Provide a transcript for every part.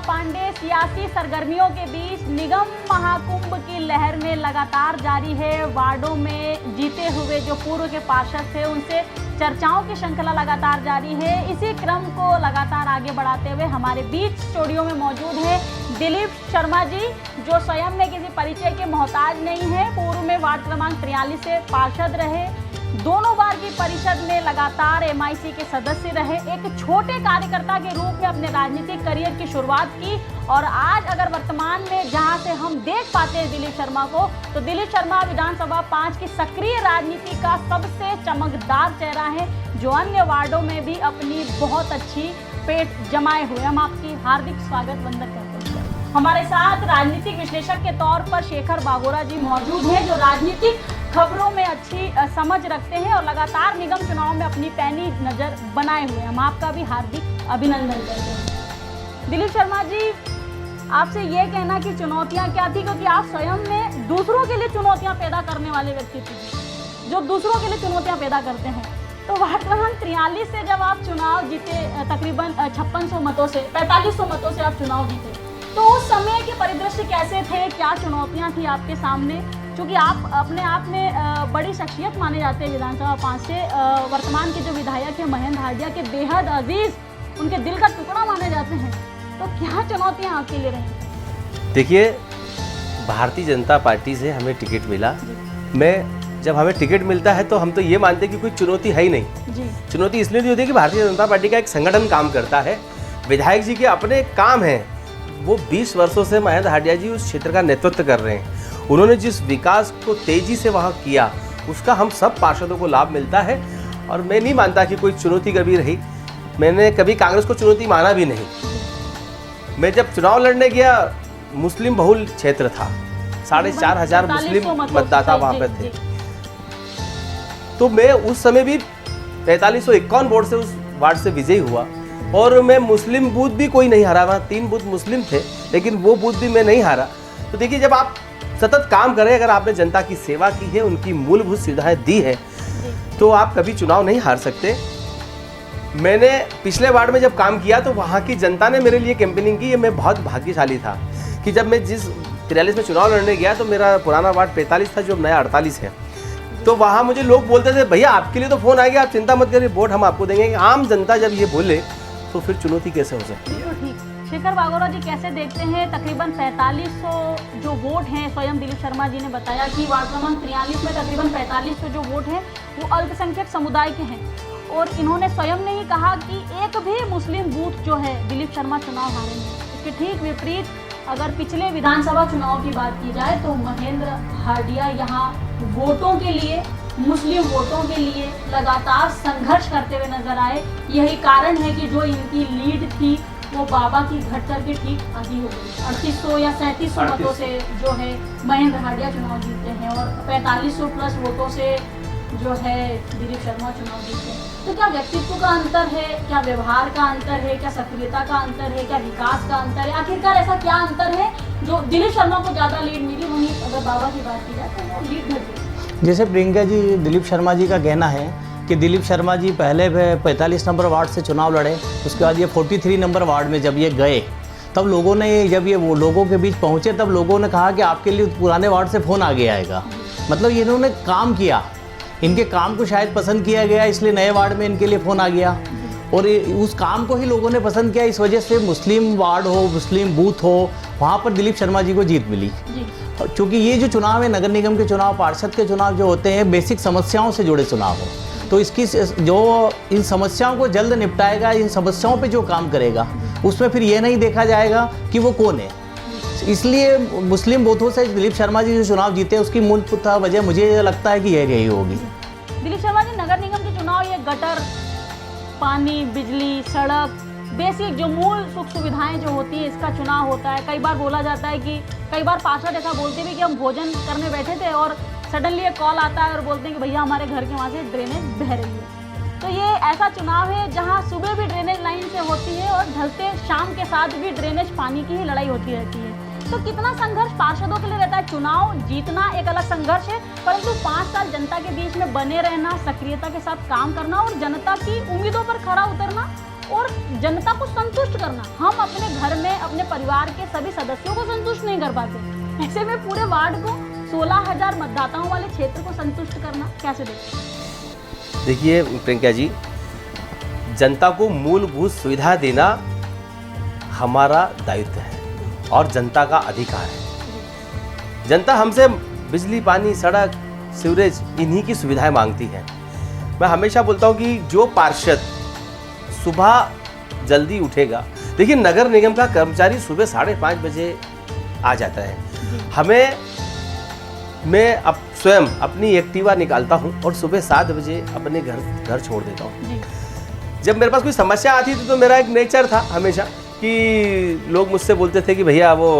पांडे सियासी सरगर्मियों के बीच निगम महाकुंभ की लहर में लगातार जारी है। वार्डों में जीते हुए जो पूर्व के पार्षद थे उनसे चर्चाओं की श्रृंखला लगातार जारी है। इसी क्रम को लगातार आगे बढ़ाते हुए हमारे बीच स्टूडियो में मौजूद है दिलीप शर्मा जी, जो स्वयं में किसी परिचय के मोहताज नहीं है। पूर्व में वार्ड क्रमांक 43 से पार्षद रहे, दोनों बार की परिषद में लगातार MIC के सदस्य रहे, एक छोटे कार्यकर्ता के रूप में अपने राजनीतिक करियर की शुरुआत की और आज अगर वर्तमान में जहां से हम देख पाते हैं दिलीप शर्मा को, तो दिलीप शर्मा विधानसभा 5 की सक्रिय राजनीति का सबसे चमकदार चेहरा है, जो अन्य वार्डों में भी अपनी बहुत अच्छी पेट जमाए हुए। हम आपकी हार्दिक स्वागत वंदन करते हैं। हमारे साथ राजनीतिक विश्लेषक के तौर पर शेखर बागोरा जी मौजूद हैं, जो राजनीतिक खबरों में अच्छी समझ रखते हैं और लगातार निगम चुनाव में अपनी पैनी नज़र बनाए हुए हैं। हम आपका भी हार्दिक अभिनंदन करते हैं। दिलीप शर्मा जी, आपसे ये कहना कि चुनौतियां क्या थी, क्योंकि आप स्वयं में दूसरों के लिए चुनौतियां पैदा करने वाले व्यक्ति थे, जो दूसरों के लिए चुनौतियां पैदा करते हैं। तो वार्ड क्रमांक 43 से जब आप चुनाव जीते, तकरीबन 5600 मतों से 4500 मतों से आप चुनाव जीते, तो उस समय के परिदृश्य कैसे थे, क्या चुनौतियां थी आपके सामने? क्योंकि आप अपने आप में बड़ी शख्सियत माने जाते हैं विधानसभा 5 से। वर्तमान के जो विधायक हैं महेंद्र हार्डिया के बेहद अजीज, उनके दिल का टुकड़ा माने जाते हैं, तो क्या चुनौतियां आपके लिए रही? देखिए, भारतीय जनता पार्टी से हमें टिकट मिला। जब हमें टिकट मिलता है तो हम तो ये मानते हैं कि कोई चुनौती है ही नहीं जी। चुनौती इसलिए नहीं होती कि भारतीय जनता पार्टी का एक संगठन काम करता है, विधायक जी के अपने काम हैं। वो 20 वर्षों से महेंद्र हार्डिया जी उस क्षेत्र का नेतृत्व कर रहे हैं। उन्होंने जिस विकास को तेजी से वहाँ किया, उसका हम सब पार्षदों को लाभ मिलता है। और मैं नहीं मानता कि कोई चुनौती कभी रही। मैंने कभी कांग्रेस को चुनौती माना भी नहीं। मैं जब चुनाव लड़ने गया, मुस्लिम बहुल क्षेत्र था, 4500 मुस्लिम मतदाता वहाँ पे थे। तो मैं उस समय भी 4551 वोट से उस वार्ड से विजयी हुआ और मैं मुस्लिम बूथ भी कोई नहीं हारा। वहाँ 3 बूथ मुस्लिम थे, लेकिन वो बूथ भी मैं नहीं हारा। तो देखिए, जब आप सतत काम करें, अगर आपने जनता की सेवा की है, उनकी मूलभूत सुविधाएं दी है, तो आप कभी चुनाव नहीं हार सकते। मैंने पिछले वार्ड में जब काम किया तो वहाँ की जनता ने मेरे लिए कैंपेनिंग की। मैं बहुत भाग्यशाली था कि जब मैं जिस 43 में चुनाव लड़ने गया तो मेरा पुराना वार्ड 45 था, जो अब नया 48 है। तो वहाँ मुझे लोग बोलते थे, भैया आपके लिए तो फ़ोन आ गया, आप चिंता मत करिए, वोट हम आपको देंगे। आम जनता जब ये बोले तो फिर चुनौती कैसे हो सकती है? शेखर बागोरा जी, कैसे देखते हैं तकरीबन 4500 जो वोट हैं? स्वयं दिलीप शर्मा जी ने बताया कि वार्ड क्रमांक 43 में तकरीबन 4500 जो वोट हैं वो अल्पसंख्यक समुदाय के हैं, और इन्होंने स्वयं ने ही कहा कि एक भी मुस्लिम बूथ जो है दिलीप शर्मा चुनाव हारेंगे। इसके ठीक विपरीत अगर पिछले विधानसभा चुनाव की बात की जाए तो महेंद्र हार्डिया यहाँ वोटों के लिए, मुस्लिम वोटों के लिए लगातार संघर्ष करते हुए नजर आए। यही कारण है कि जो इनकी लीड थी वो बाबा की घट करके ठीक आधी हो गई। 3800 या 3700 मतों से जो है महेंद्र हार्डिया चुनाव जीतते हैं और 4500 प्लस वोटों से जो है दिलीप शर्मा चुनाव जीतते हैं। तो क्या व्यक्तित्व का अंतर है, क्या व्यवहार का अंतर है, क्या सक्रियता का अंतर है, क्या विकास का अंतर है? आखिरकार ऐसा क्या अंतर है जो दिलीप शर्मा को ज़्यादा लीड मिली, वहीं अगर बाबा की बात की जाए तो वो लीड घट गई? जैसे प्रियंका जी, दिलीप शर्मा जी का कहना है कि दिलीप शर्मा जी पहले 45 नंबर वार्ड से चुनाव लड़े, उसके बाद ये 43 नंबर वार्ड में जब ये गए, तब लोगों ने, जब ये वो लोगों के बीच पहुँचे, तब लोगों ने कहा कि आपके लिए पुराने वार्ड से फ़ोन आगे आएगा। मतलब इन्होंने काम किया, इनके काम को शायद पसंद किया गया, इसलिए नए वार्ड में इनके लिए फ़ोन आ गया और उस काम को ही लोगों ने पसंद किया। इस वजह से मुस्लिम वार्ड हो, मुस्लिम बूथ हो, वहाँ पर दिलीप शर्मा जी को जीत मिली। क्योंकि ये जो चुनाव है, नगर निगम के चुनाव, पार्षद के चुनाव जो होते हैं, बेसिक समस्याओं से जुड़े चुनाव हो, तो इसकी जो इन समस्याओं को जल्द निपटाएगा, इन समस्याओं पे जो काम करेगा, उसमें फिर ये नहीं देखा जाएगा कि वो कौन है। इसलिए मुस्लिम बूथों से दिलीप शर्मा जी जो चुनाव जीते, उसकी मूलभूत वजह मुझे लगता है कि यही होगी। दिलीप शर्मा जी, नगर निगम के चुनाव, ये गटर, पानी, बिजली, सड़क, बेसिक जो मूल सुख सुविधाएं जो होती है, इसका चुनाव होता है। कई बार बोला जाता है कि कई बार पार्षद ऐसा बोलते भी कि हम भोजन करने बैठे थे और सडनली एक कॉल आता है और बोलते हैं कि भैया हमारे घर के वहाँ से ड्रेनेज बह रही है। तो ये ऐसा चुनाव है जहाँ सुबह भी ड्रेनेज लाइन से होती है और ढलते शाम के साथ भी ड्रेनेज पानी की ही लड़ाई होती रहती है। तो कितना संघर्ष पार्षदों के लिए रहता है? चुनाव जीतना एक अलग संघर्ष है, परंतु 5 साल जनता के बीच में बने रहना, सक्रियता के साथ काम करना और जनता की उम्मीदों पर खरा उतरना और जनता को संतुष्ट करना। हम अपने घर में अपने परिवार के सभी सदस्यों को संतुष्ट नहीं कर पाते, ऐसे में पूरे वार्ड को 16,000 मतदाताओं वाले क्षेत्र को संतुष्ट करना कैसे देखते हैं? देखिए प्रियंका जी, जनता को मूलभूत सुविधा देना हमारा दायित्व है और जनता का अधिकार है। जनता हमसे बिजली, पानी, सड़क, सीवरेज इन्हीं की सुविधाएं मांगती है। मैं हमेशा बोलता हूं कि जो पार्षद सुबह जल्दी उठेगा, देखिए नगर निगम का कर्मचारी सुबह 5:30 बजे आ जाता है। मैं अब स्वयं अपनी एक्टिवा निकालता हूं और सुबह 7 बजे अपने घर छोड़ देता हूं। जब मेरे पास कोई समस्या आती थी तो मेरा एक नेचर था हमेशा कि लोग मुझसे बोलते थे कि भैया वो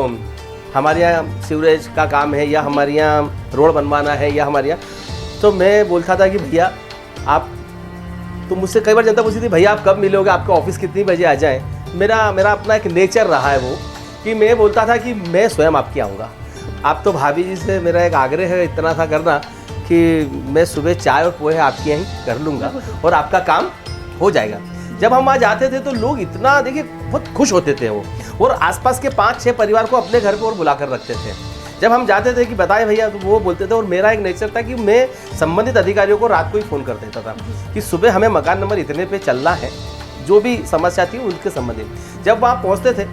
हमारे यहाँ सीवरेज का काम है या हमारे यहाँ रोड बनवाना है या हमारे यहाँ, तो मैं बोलता था कि भैया आप, तो मुझसे कई बार जनता पूछती थी भैया आप कब मिलोगे, आपका ऑफिस कितनी बजे आ जाए। मेरा अपना एक नेचर रहा है वो कि मैं बोलता था कि मैं स्वयं आपके आऊँगा। आप तो भाभी जी से मेरा एक आग्रह है इतना सा करना कि मैं सुबह चाय और पोहे आपके यहाँ कर लूँगा और आपका काम हो जाएगा। जब हम वहाँ जाते थे तो लोग इतना देखिए बहुत खुश होते थे वो, और आसपास के 5-6 परिवार को अपने घर पे और बुला कर रखते थे। जब हम जाते थे कि बताए भैया, तो वो बोलते थे। और मेरा एक नेचर था कि मैं संबंधित अधिकारियों को रात को ही फ़ोन कर देता था कि सुबह हमें मकान नंबर इतने पे चलना है, जो भी समस्या थी उनके संबंधित। जब वहाँ पहुँचते थे,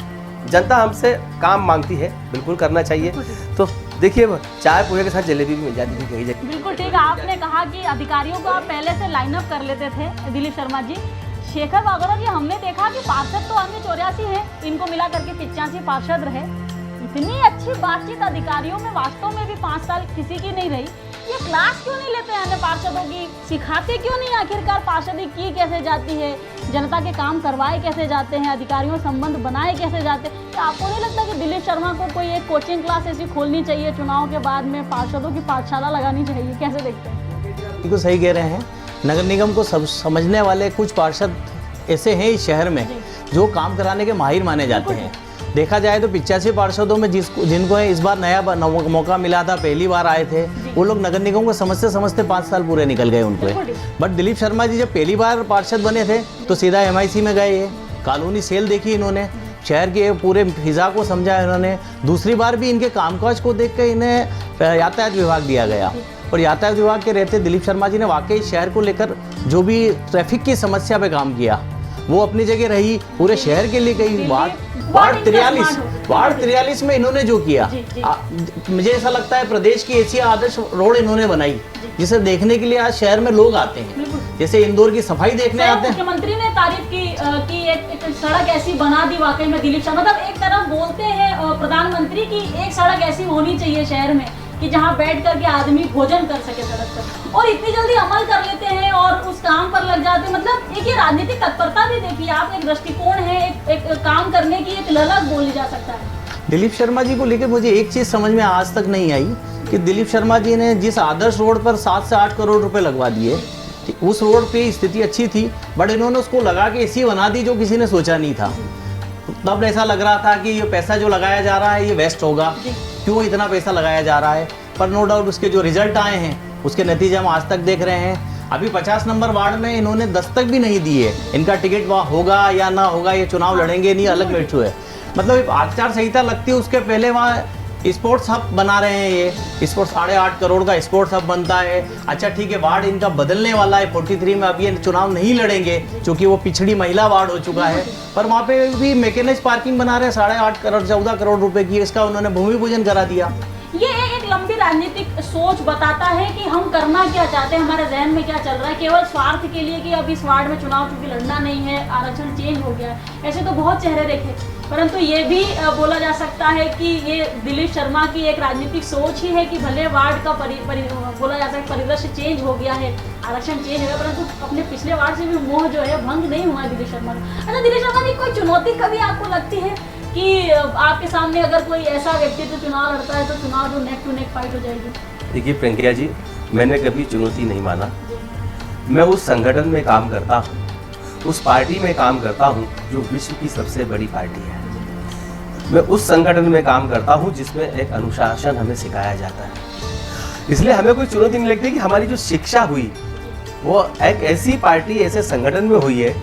जनता हमसे काम मांगती है, बिल्कुल करना चाहिए। तो देखिए चाय पोहे के साथ जलेबी भी मिल जाती थी कहीं जगह। बिल्कुल ठीक, आपने कहा कि अधिकारियों को आप पहले से लाइनअप कर लेते थे। दिलीप शर्मा जी, शेखर वाघोरा जी, हमने देखा कि पार्षद तो अन्य 84 है, इनको मिला करके 85 पार्षद रहे। इतनी अच्छी बातचीत अधिकारियों में वास्तव में भी 5 साल किसी की नहीं रही। ये क्लास क्यों नहीं लेते हैं पार्षदों की, सिखाते क्यों नहीं आखिरकार पार्षदी की कैसे जाती है, जनता के काम करवाए कैसे जाते हैं, अधिकारियों संबंध बनाए कैसे जाते हैं? तो आपको नहीं लगता कि दिलीप शर्मा को कोई एक कोचिंग क्लास ऐसी खोलनी चाहिए, चुनाव के बाद में पार्षदों की पाठशाला लगानी चाहिए? कैसे देखते हैं? बिल्कुल सही कह रहे हैं। नगर निगम को समझने वाले कुछ पार्षद ऐसे हैं इस शहर में जो काम कराने के माहिर माने जाते हैं। देखा जाए तो 85 पार्षदों में जिनको इस बार नया मौका मिला था, पहली बार आए थे, वो लोग नगर निगम को समझते समझते 5 साल पूरे निकल गए उनको। बट दिलीप शर्मा जी जब पहली बार पार्षद बने थे तो सीधा MIC में गए, कॉलोनी सेल देखी इन्होंने, शहर के पूरे फिजा को समझा इन्होंने। दूसरी बार भी इनके कामकाज को देख कर इन्हें यातायात विभाग दिया गया, और यातायात विभाग के रहते दिलीप शर्मा जी ने वाकई शहर को लेकर जो भी ट्रैफिक की समस्या पे काम किया वो अपनी जगह रही। पूरे शहर के लिए कई वार्ड 43 में इन्होंने जो किया, मुझे ऐसा लगता है प्रदेश की ऐसी आदर्श रोड इन्होंने बनाई जिसे देखने के लिए आज शहर में लोग आते हैं। जैसे इंदौर की सफाई देखने आते हैं। मुख्यमंत्री ने तारीफ की कि एक सड़क ऐसी बना दी वाकई में दिलीप शर्मा। मतलब एक तरफ बोलते हैं प्रधानमंत्री की एक सड़क ऐसी होनी चाहिए शहर में कि जहां बैठ करके आदमी भोजन कर सके सड़क पर, और इतनी जल्दी अमल कर लेते हैं और उस काम पर लग जाते हैं। मतलब एक ये राजनीतिक तत्परता भी देखिए आप, एक दृष्टिकोण है, एक काम करने की एक ललक बोली जा सकता है। दिलीप शर्मा जी को लेकर मुझे एक चीज़ समझ में आज तक नहीं आई कि दिलीप शर्मा जी ने जिस आदर्श रोड पर 7 से 8 करोड़ रुपए लगवा दिए, उस रोड पे स्थिति अच्छी थी, बट इन्होंने उसको लगा के ऐसी बना दी जो किसी ने सोचा नहीं था। तब ऐसा लग रहा था कि ये पैसा जो लगाया जा रहा है ये वेस्ट होगा, क्यों इतना पैसा लगाया जा रहा है। पर नो डाउट उसके जो रिजल्ट आए हैं उसके नतीजे हम आज तक देख रहे हैं। अभी 50 नंबर वार्ड में इन्होंने दस्तक भी नहीं दी है, इनका टिकट वहाँ होगा या ना होगा, ये चुनाव लड़ेंगे नहीं, अलग इशू है। मतलब आचार संहिता लगती है उसके पहले वहाँ स्पोर्ट्स हब बना रहे हैं। ये स्पोर्ट्स 8.5 करोड़ का स्पोर्ट्स हब बनता है। अच्छा ठीक है, वार्ड इनका बदलने वाला है 43 में, अब ये चुनाव नहीं लड़ेंगे क्योंकि वो पिछड़ी महिला वार्ड हो चुका है। पर वहाँ पे भी मैकेनाइज्ड पार्किंग बना रहे हैं 8.5 करोड़ 14 करोड़ रुपए की, इसका उन्होंने भूमि पूजन करा दिया। ये एक लंबी राजनीतिक सोच बताता है कि हम करना क्या चाहते हैं, हमारे जहन में क्या चल रहा है। केवल स्वार्थ के लिए कि अब इस वार्ड में चुनाव चूंकि लड़ना नहीं है, आरक्षण चेंज हो गया है, ऐसे तो बहुत चेहरे देखे। परंतु ये भी बोला जा सकता है कि ये दिलीप शर्मा की एक राजनीतिक सोच ही है कि भले वार्ड का बोला जा सकता है परिदृश्य चेंज हो गया है, आरक्षण चेंज हो गया, परंतु अपने पिछले वार्ड से भी मोह जो है भंग नहीं हुआ है दिलीप शर्मा का। अच्छा दिलीप शर्मा की कोई चुनौती कभी आपको लगती है कि आपके सामने अगर कोई ऐसा व्यक्ति तो चुनाव लड़ता है तो चुनाव जो नेक टू नेक फाइट हो जाएगी? देखिए प्रियंका जी, मैंने कभी चुनौती नहीं माना। मैं उस संगठन में काम करता हूँ, उस पार्टी में काम करता हूँ जो विश्व की सबसे बड़ी पार्टी है। मैं उस संगठन में काम करता हूँ जिसमें एक अनुशासन हमें सिखाया जाता है। इसलिए हमें कोई चुनौती नहीं लगती कि हमारी जो शिक्षा हुई वो एक ऐसी पार्टी, ऐसे संगठन में हुई है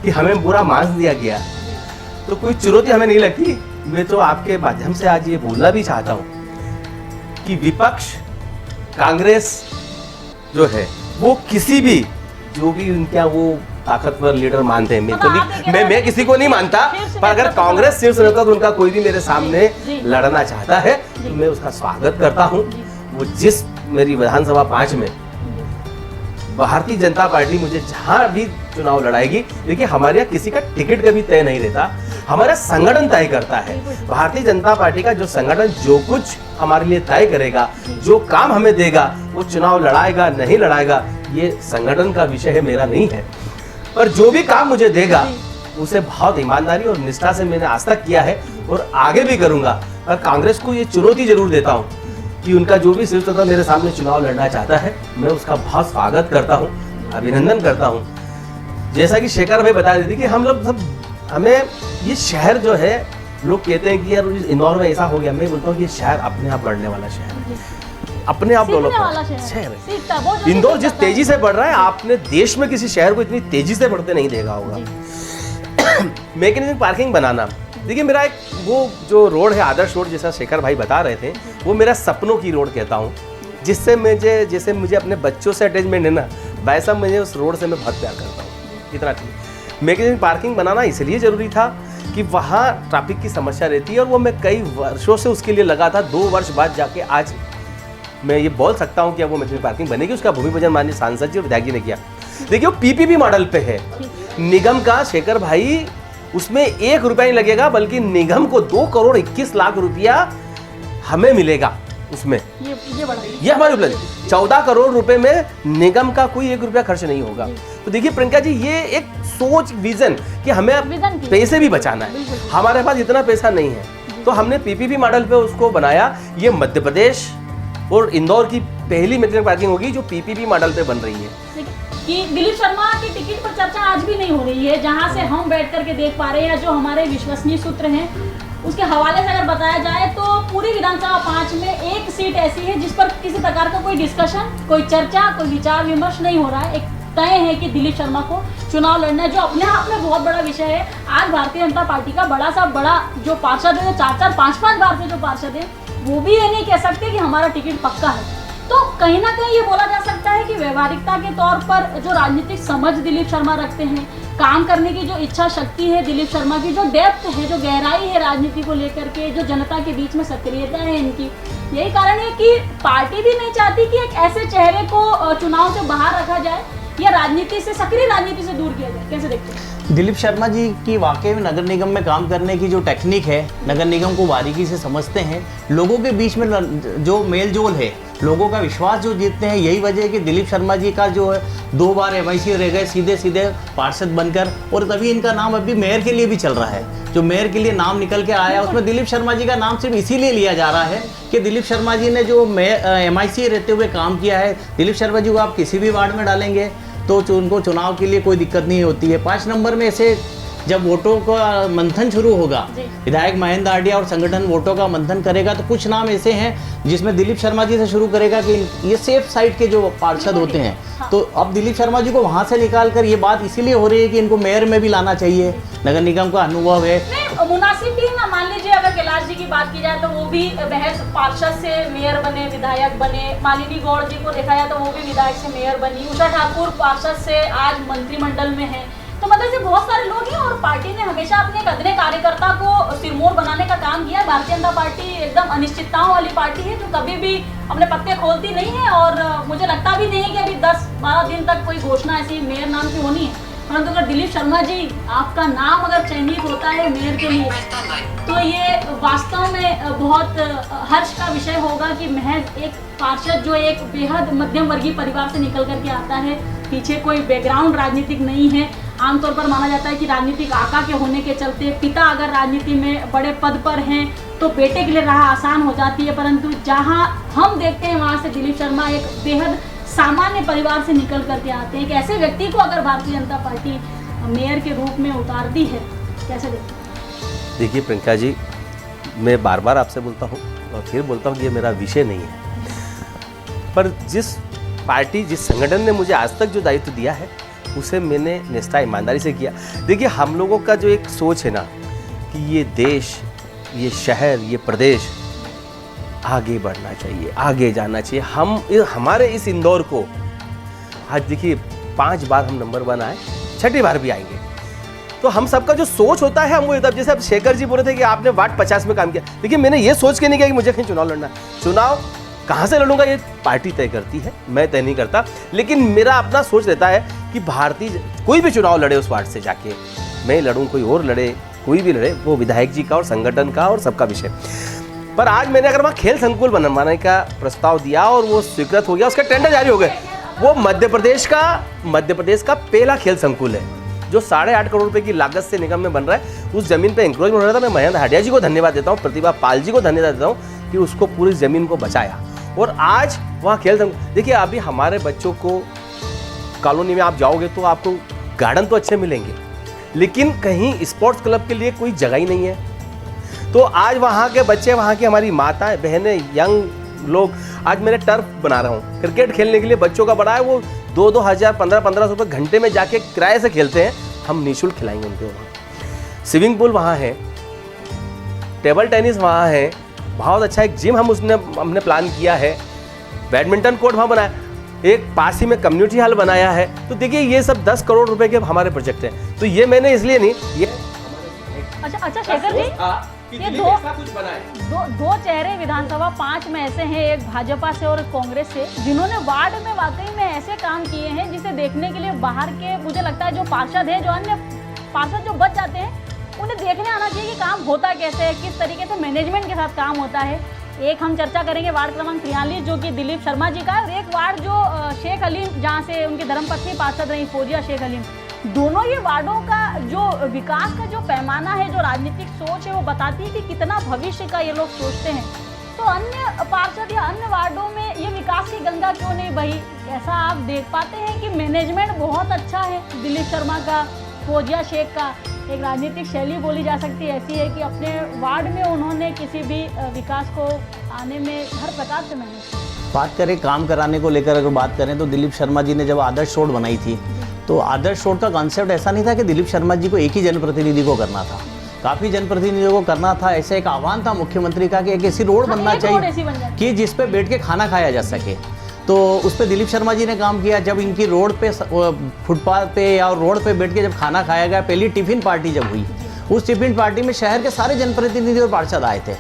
कि हमें बुरा मान दिया गया, तो कोई चुनौती हमें नहीं लगती। मैं तो आपके माध्यम से आज ये बोलना भी चाहता हूँ कि विपक्ष कांग्रेस जो है वो किसी भी जो भी उनका वो ताकतवर लीडर मानते हैं, मैं किसी को नहीं मानता, पर अगर कांग्रेस शीर्ष नेतृत्व उनका कोई भी मेरे सामने लड़ना चाहता है तो मैं उसका स्वागत करता हूं। वो जिस मेरी विधानसभा 5 में भारतीय जनता पार्टी मुझे जहां भी चुनाव लड़ाएगी, देखिए हमारे यहाँ किसी का टिकट कभी तय नहीं रहता, हमारा संगठन तय करता है। भारतीय जनता पार्टी का जो संगठन जो कुछ हमारे लिए तय करेगा, जो काम हमें देगा, वो चुनाव लड़ाएगा नहीं लड़ाएगा ये संगठन का विषय है, मेरा नहीं है। पर जो भी काम मुझे देगा उसे बहुत ईमानदारी और निष्ठा से मैंने आज तक किया है और आगे भी करूंगा। और कांग्रेस को ये चुनौती जरूर देता हूं कि उनका जो भी शीर्ष नेता मेरे सामने चुनाव लड़ना चाहता है, मैं उसका बहुत स्वागत करता हूं, अभिनंदन करता हूं। जैसा कि शेखर भाई बता रहे थे कि हम लोग सब हमें ये शहर जो है, लोग कहते हैं कि यार इंदौर में ऐसा हो गया, मैं बोलता हूँ कि ये शहर अपने आप बढ़ने वाला शहर है, अपने आप डेवलप शहर है। इंदौर जिस तेजी से बढ़ रहा है, आपने देश में किसी शहर को इतनी तेजी से बढ़ते नहीं देखा होगा। मैकेनिज्म पार्किंग बनाना, देखिए मेरा एक वो जो रोड है आदर्श रोड, जैसा शेखर भाई बता रहे थे, वो मेरा सपनों की रोड कहता हूँ, जिससे मुझे जैसे मुझे अपने बच्चों से अटैचमेंट है ना, वैसा मुझे उस रोड से मैं बहुत प्यार करता हूँ। इतना ठीक। मैकेनिज्म पार्किंग बनाना इसलिए ज़रूरी था कि वहाँ ट्रैफिक की समस्या रहती है और वो मैं कई वर्षों से उसके लिए लगा था। 2 वर्ष बाद जाके आज मैं ये बोल सकता हूँ कि अब वो मैकेनिज्म पार्किंग बनेगी। उसका भूमि पूजन माननीय सांसद जी और विधायक जी ने किया। देखिए वो पीपीपी मॉडल पे है निगम का, शेखर भाई उसमें 1 रुपया नहीं लगेगा, बल्कि निगम को 2 करोड़ 21 लाख रुपया हमें मिलेगा उसमें। ये हमारी उपलब्धि। 14 करोड़ रुपए में निगम का कोई 1 रुपया खर्च नहीं होगा। तो देखिए प्रियंका जी, ये एक सोच, विजन कि हमें पैसे भी बचाना है, हमारे पास इतना पैसा नहीं है, तो हमने पीपीपी मॉडल पे उसको बनाया। ये मध्य प्रदेश और इंदौर की पहली मैकेनिज्म पार्किंग होगी जो पीपीपी मॉडल पे बन रही है। कि दिलीप शर्मा की टिकट पर चर्चा आज भी नहीं हो रही है, जहां से हम बैठ करके देख पा रहे हैं, जो हमारे विश्वसनीय सूत्र हैं उसके हवाले से अगर बताया जाए तो पूरी विधानसभा 5 में एक सीट ऐसी है जिस पर किसी प्रकार का कोई डिस्कशन, कोई चर्चा, कोई विचार विमर्श नहीं हो रहा है। एक तय है कि दिलीप शर्मा को चुनाव लड़ना है, जो अपने आप में बहुत बड़ा विषय है। आज भारतीय जनता पार्टी का बड़ा जो पार्षद है, 4-4, 5-5 बार से जो पार्षद है, वो भी ये नहीं कह सकते कि हमारा टिकट पक्का है। तो कहीं ना कहीं ये बोला जा सकता है कि व्यवहारिकता के तौर पर जो राजनीतिक समझ दिलीप शर्मा रखते हैं, काम करने की जो इच्छा शक्ति है दिलीप शर्मा की, जो डेप्थ है, जो गहराई है राजनीति को लेकर के, जो जनता के बीच में सक्रियता है इनकी, यही कारण है कि पार्टी भी नहीं चाहती कि एक ऐसे चेहरे को चुनाव से बाहर रखा जाए या राजनीति से, सक्रिय राजनीति से दूर किया जाए। कैसे देखते हैं? दिलीप शर्मा जी की वाकई में नगर निगम में काम करने की जो टेक्निक है, नगर निगम को बारीकी से समझते हैं, लोगों के बीच में जो मेल जोल है, लोगों का विश्वास जो जीतते हैं, यही वजह है कि दिलीप शर्मा जी का जो है 2 बार MIC रह गए सीधे सीधे पार्षद बनकर, और तभी इनका नाम अभी मेयर के लिए भी चल रहा है। जो मेयर के लिए नाम निकल के आया उसमें दिलीप शर्मा जी का नाम सिर्फ इसीलिए लिया जा रहा है कि दिलीप शर्मा जी ने जो MIC रहते हुए काम किया है। दिलीप शर्मा जी को आप किसी भी वार्ड में डालेंगे तो उनको चुनाव के लिए कोई दिक्कत नहीं होती है। 5 नंबर में से जब वोटों का मंथन शुरू होगा, विधायक महेंद्र आडिया और संगठन वोटों का मंथन करेगा, तो कुछ नाम ऐसे हैं जिसमें दिलीप शर्मा जी से शुरू करेगा कि ये सेफ साइड के जो पार्षद होते हैं। तो अब दिलीप शर्मा जी को वहां से निकाल कर ये बात इसीलिए हो रही है कि इनको मेयर में भी लाना चाहिए, नगर निगम का अनुभव है। मुनासिब भी ना, मान लीजिए अगर कैलाश जी की बात की जाए तो वो भी बहस पार्षद से मेयर बने, विधायक बने। मालिनी गौड़ जी को देखा जाए तो वो भी विधायक से मेयर बनी। उषा ठाकुर पार्षद से आज मंत्रिमंडल में है। तो मतलब से बहुत सारे लोग हैं और पार्टी ने हमेशा अपने कदरे कार्यकर्ता को सिरमौर बनाने का काम किया है। भारतीय जनता पार्टी एकदम अनिश्चितताओं वाली पार्टी है जो कभी भी अपने पत्ते खोलती नहीं है, और मुझे लगता भी नहीं है कि अभी 10-12 दिन तक कोई घोषणा ऐसी मेयर नाम की होनी है। परंतु अगर दिलीप शर्मा जी आपका नाम अगर चयनित होता है मेयर के लिए, तो ये वास्तव में बहुत हर्ष का विषय होगा कि महज एक पार्षद जो एक बेहद मध्यम वर्गीय परिवार से निकल करके आता है, पीछे कोई बैकग्राउंड राजनीतिक नहीं है। आमतौर पर माना जाता है कि राजनीतिक आका के होने के चलते पिता अगर राजनीति में बड़े पद पर हैं तो बेटे के लिए राह आसान हो जाती है, परंतु जहां हम देखते हैं वहां से दिलीप शर्मा एक बेहद सामान्य परिवार से निकल करके आते हैं। एक ऐसे व्यक्ति को अगर भारतीय जनता पार्टी मेयर के रूप में उतारती है, कैसे देखते हैं? देखिए प्रियंका जी, मैं बार बार आपसे बोलता हूँ और फिर बोलता हूँ कि ये मेरा विषय नहीं है, पर जिस पार्टी, जिस संगठन ने मुझे आज तक जो दायित्व दिया है, उसे मैंने निष्ठा ईमानदारी से किया। देखिए हम लोगों का जो एक सोच है ना कि ये देश, ये शहर, ये प्रदेश आगे बढ़ना चाहिए, आगे जाना चाहिए। हमारे इस इंदौर को आज देखिए 5 बार हम नंबर 1 आए, 6ठी बार भी आएंगे। तो हम सबका जो सोच होता है हम वो, जैसे अब शेखर जी बोल रहे थे कि आपने वार्ड 50 में काम किया। देखिए मैंने ये सोच के नहीं किया कि मुझे कहीं चुनाव लड़ना। चुनाव कहाँ से लड़ूंगा ये पार्टी तय करती है, मैं तय नहीं करता। लेकिन मेरा अपना सोच रहता है कि भारतीय कोई भी चुनाव लड़े उस वार्ड से जाके, मैं लड़ूँ, कोई और लड़े, कोई भी लड़े, वो विधायक जी का और संगठन का और सबका विषय। पर आज मैंने अगर वहाँ खेल संकुल बनवाने का प्रस्ताव दिया और वो स्वीकृत हो गया, उसके टेंडर जारी हो गए। वो मध्य प्रदेश का पहला खेल संकुल है जो 8.5 करोड़ रुपए की लागत से निगम में बन रहा है। उस जमीन पे इंक्रोचमेंट हो रहा था। मैं महेंद्र हाटिया जी को धन्यवाद देता हूँ, प्रतिभा पाल जी को धन्यवाद देता हूँ कि उसको पूरी जमीन को बचाया और आज वहाँ खेल संकुल। देखिए अभी हमारे बच्चों को कॉलोनी में आप जाओगे तो आपको गार्डन तो अच्छे मिलेंगे, लेकिन कहीं स्पोर्ट्स क्लब के लिए कोई जगह ही नहीं है। तो आज वहाँ के बच्चे, वहाँ की हमारी माताएं बहनें, यंग लोग, आज मैंने टर्फ बना रहा हूँ क्रिकेट खेलने के लिए बच्चों का बड़ा है, वो 2-2 हज़ार 15-15 रुपये घंटे में जाके किराए से खेलते हैं। हम निःशुल्क खिलाएंगे उनको वहाँ। स्विमिंग पूल वहाँ है, टेबल टेनिस वहाँ है, बहुत अच्छा एक जिम हमने प्लान किया है, बैडमिंटन कोर्ट वहाँ बनाया, एक पास ही में कम्युनिटी हॉल बनाया है। तो देखिए ये सब 10 करोड़ रुपए के हमारे प्रोजेक्ट हैं। तो ये मैंने इसलिए नहीं, ये अच्छा शेखर जी, ये दो चेहरे विधानसभा 5 में ऐसे हैं, एक भाजपा से और कांग्रेस से, जिन्होंने वार्ड में वाकई में ऐसे काम किए हैं जिसे देखने के लिए बाहर के, मुझे लगता है जो पार्षद हैं, जो अन्य पार्षद जो बच जाते हैं, उन्हें देखने आना चाहिए कि काम होता कैसे है, किस तरीके से मैनेजमेंट के साथ काम होता है। एक हम चर्चा करेंगे वार्ड क्रमांक 43 जो कि दिलीप शर्मा जी का है, और एक वार्ड जो शेख हलीम, जहाँ से उनकी धर्मपत्नी पार्षद रही फौजिया शेख हलीम। दोनों ये वार्डों का जो विकास का जो पैमाना है, जो राजनीतिक सोच है, वो बताती है कि कितना भविष्य का ये लोग सोचते हैं। तो अन्य पार्षद या अन्य वार्डों में ये विकास की गंगा क्यों नहीं बही? ऐसा आप देख पाते हैं कि मैनेजमेंट बहुत अच्छा है दिलीप शर्मा का, फौजिया शेख का। एक राजनीतिक शैली बोली जा सकती है ऐसी है कि अपने वार्ड में उन्होंने किसी भी विकास को आने में हर प्रकार से मेहनत। बात करें काम कराने को लेकर, अगर बात करें तो दिलीप शर्मा जी ने जब आदर्श रोड बनाई थी, तो आदर्श रोड का कॉन्सेप्ट ऐसा नहीं था कि दिलीप शर्मा जी को एक ही जनप्रतिनिधि को करना था, काफ़ी जनप्रतिनिधियों को करना था। ऐसा एक आह्वान था मुख्यमंत्री का कि एक ऐसी रोड बनना चाहिए कि जिस पे बैठ के खाना खाया जा सके। तो उस पर दिलीप शर्मा जी ने काम किया। जब इनकी रोड पे, फुटपाथ पे या रोड पे बैठ के जब खाना खाया गया, पहली टिफ़िन पार्टी जब हुई, उस टिफ़िन पार्टी में शहर के सारे जनप्रतिनिधि और पार्षद आए थे।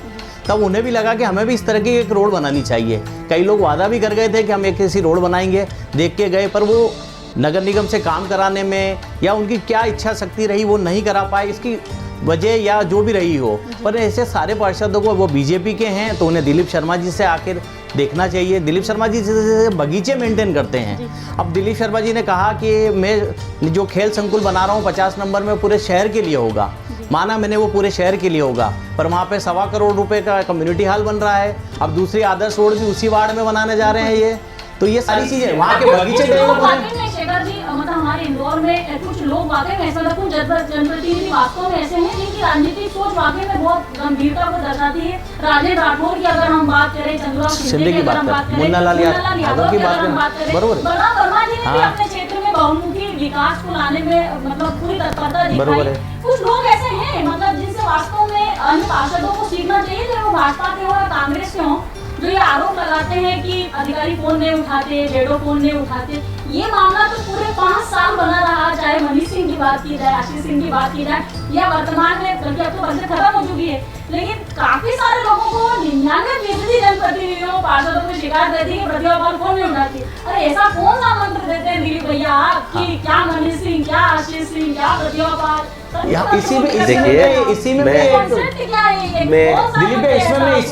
तब उन्हें भी लगा कि हमें भी इस तरह की एक रोड बनानी चाहिए। कई लोग वादा भी कर गए थे कि हम एक ऐसी रोड बनाएंगे, देख के गए, पर वो नगर निगम से काम कराने में या उनकी क्या इच्छा शक्ति रही वो नहीं करा पाए, इसकी वजह या जो भी रही हो। पर ऐसे सारे पार्षदों को, वो बीजेपी के हैं तो उन्हें दिलीप शर्मा जी से आखिर देखना चाहिए। दिलीप शर्मा जी जैसे बगीचे मेंटेन करते हैं। अब दिलीप शर्मा जी ने कहा कि मैं जो खेल संकुल बना रहा हूँ 50 नंबर में पूरे शहर के लिए होगा, माना मैंने वो पूरे शहर के लिए होगा, पर वहाँ पे 1.25 करोड़ रुपए का कम्युनिटी हॉल बन रहा है। अब दूसरी आदर्श रोड भी उसी वार्ड में बनाने जा रहे हैं ये, तो ये सारी चीजें वहाँ के बगीचे शेखर जी, मतलब हमारे इंदौर में कुछ लोग वाकई में ऐसा लगता है जनप्रतिनिधि वास्तव में ऐसे हैं जिनकी राजनीतिक सोच वाकई में बहुत गंभीरता को दर्शाती है। राजेंद्र राठौर की अगर हम बात करें, चंद्रबाबू शिंदे की अगर हम बात करें, मुन्ना लाल यादव की अगर हम बात करें, बलराम वर्मा जी ने भी अपने क्षेत्र में बहुमुखी विकास को लाने में मतलब पूरी तत्परता दिखाई। कुछ लोग ऐसे हैं मतलब जिनसे वास्तव में अन्य पार्षदों को सीखना चाहिए, चाहे वो भाजपा के हो या कांग्रेस के हो, जो ये आरोप लगाते हैं कि अधिकारी फोन नहीं उठाते, जेडो फोन नहीं उठाते। ये मामला तो पूरे 5 साल बना रहा, चाहे मनीष सिंह की बात की जाए, आशीष सिंह की बात की जाए, या वर्तमान में बल्कि अब तो बंद खत्म हो चुकी है, लेकिन काफी सारे लोगों को 99% जनप्रतिनिधियों पार्षदों को शिकायत रहती है प्रतिभा पाल फोन नहीं उठाती। अरे ऐसा कौन सा मंत्र देते हैं दिलीप भैया आप कि क्या मनीष सिंह, क्या आशीष सिंह, क्या प्रतिभा पाल? इसी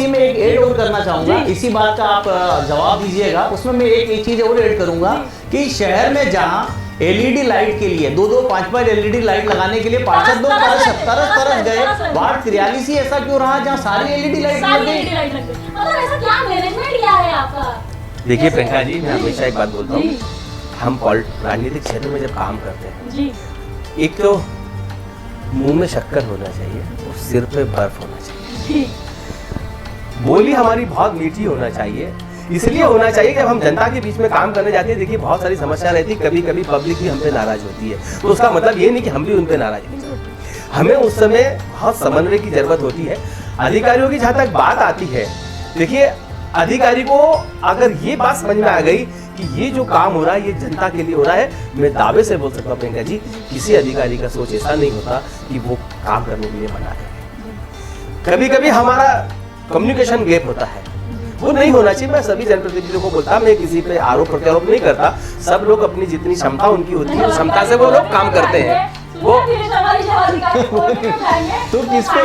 में एक ऐड और करना चाहूंगा, इसी बात का आप जवाब दीजिएगा। उसमें मैं एक चीज और ऐड करूंगा कि शहर में जहां एलईडी लाइट के लिए 2-2, 5-5 एलईडी लाइट लगाने के लिए पार्षद लोग तरस गए, वार्ड 43 ही ऐसा क्यों रहा जहां सारी एलईडी लाइट लग गई? मतलब ऐसा क्या मैनेजमेंट किया है आपका? देखिए प्रियंका जी, मैं हमेशा एक बात बोलता हूँ, हम राजनीतिक क्षेत्र में जब काम करते हैं, एक तो मुंह में शक्कर होना चाहिए और सिर पे बर्फ होना चाहिए, बोली हमारी बहुत मीठी होना चाहिए। इसलिए होना चाहिए जब हम जनता के बीच में काम करने जाते हैं। देखिए बहुत सारी समस्या रहती है, कभी कभी पब्लिक भी हम पे नाराज होती है, तो उसका मतलब ये नहीं कि हम भी उन पे नाराज हैं। हमें उस समय बहुत समन्वय की जरूरत होती है। अधिकारियों की जहाँ तक बात आती है, देखिए अधिकारी को अगर ये बात समझ में आ गई कि ये जो काम हो रहा है ये जनता के लिए हो रहा है, मैं दावे से बोल सकता हूँ प्रियंका जी, किसी अधिकारी का सोच ऐसा नहीं होता कि वो काम करने के लिए मना है। कभी कभी हमारा कम्युनिकेशन गैप होता है, वो नहीं होना चाहिए। मैं सभी जनप्रतिनिधियों को बोलता, मैं किसी पे आरोप प्रत्यारोप नहीं करता। सब लोग अपनी जितनी क्षमता उनकी होती है, उस क्षमता से वो लोग काम करते हैं। वो तो किस पे